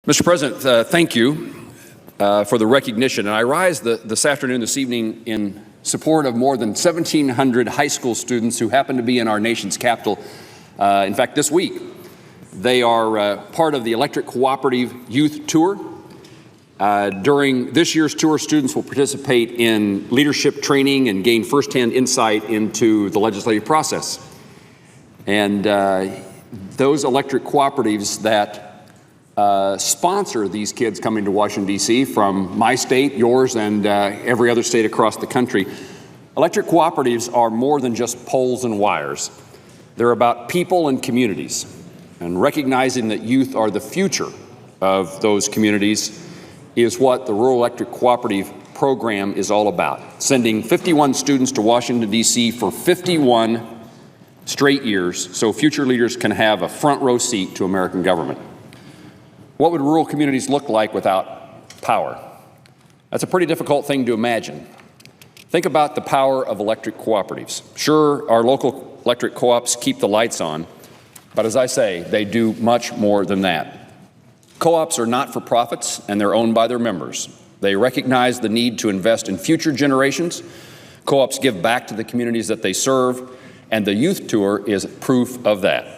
Mr. President, thank you for the recognition. And I rise this evening in support of more than 1,700 high school students who happen to be in our nation's capital. In fact, this week, they are part of the Electric Cooperative Youth Tour. During this year's tour, students will participate in leadership training and gain firsthand insight into the legislative process. And those electric cooperatives that sponsor these kids coming to Washington, D.C. from my state, yours, and every other state across the country. Electric cooperatives are more than just poles and wires. They're about people and communities, and recognizing that youth are the future of those communities is what the Rural Electric Cooperative program is all about, sending 51 students to Washington, D.C. for 51 straight years so future leaders can have a front row seat to American government. What would rural communities look like without power? That's a pretty difficult thing to imagine. Think about the power of electric cooperatives. Sure, our local electric co-ops keep the lights on, but as I say, they do much more than that. Co-ops are not-for-profits, and they're owned by their members. They recognize the need to invest in future generations. Co-ops give back to the communities that they serve, and the Youth Tour is proof of that.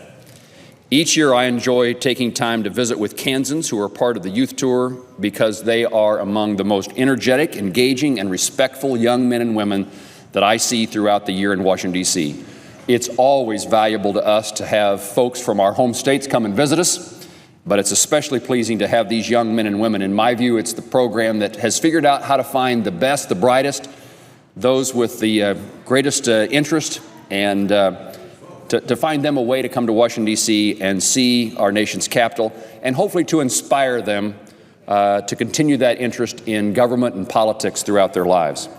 Each year I enjoy taking time to visit with Kansans who are part of the Youth Tour because they are among the most energetic, engaging, and respectful young men and women that I see throughout the year in Washington, D.C. It's always valuable to us to have folks from our home states come and visit us, but it's especially pleasing to have these young men and women. In my view, it's the program that has figured out how to find the best, the brightest, those with the greatest interest, and to find them a way to come to Washington, D.C. and see our nation's capital, and hopefully to inspire them to continue that interest in government and politics throughout their lives.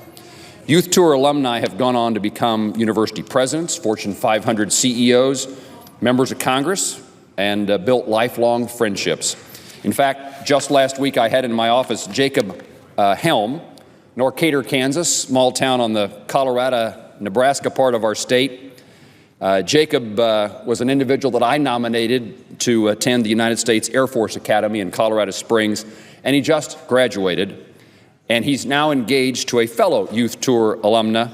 Youth Tour alumni have gone on to become university presidents, Fortune 500 CEOs, members of Congress, and built lifelong friendships. In fact, just last week I had in my office Jacob Helm, Norcatur, Kansas, small town on the Colorado-Nebraska part of our state. Jacob was an individual that I nominated to attend the United States Air Force Academy in Colorado Springs, and he just graduated. And he's now engaged to a fellow Youth Tour alumna,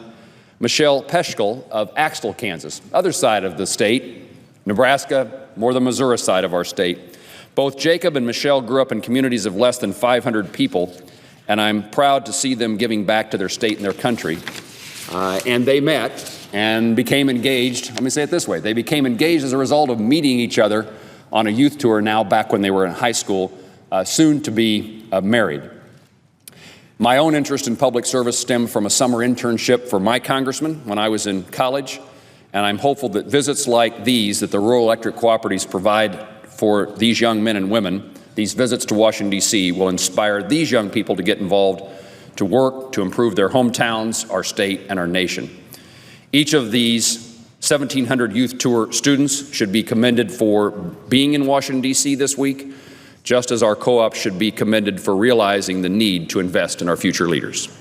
Michelle Peschel of Axtell, Kansas, other side of the state, Nebraska, more the Missouri side of our state. Both Jacob and Michelle grew up in communities of less than 500 people, and I'm proud to see them giving back to their state and their country. And they met and became engaged. Let me say it this way. They became engaged as a result of meeting each other on a youth tour now back when they were in high school, soon to be married. My own interest in public service stemmed from a summer internship for my congressman when I was in college, and I'm hopeful that visits like these that the Rural Electric Cooperatives provide for these young men and women, these visits to Washington, D.C., will inspire these young people to get involved, to work, to improve their hometowns, our state, and our nation. Each of these 1,700 Youth Tour students should be commended for being in Washington, D.C. this week, just as our co-op should be commended for realizing the need to invest in our future leaders.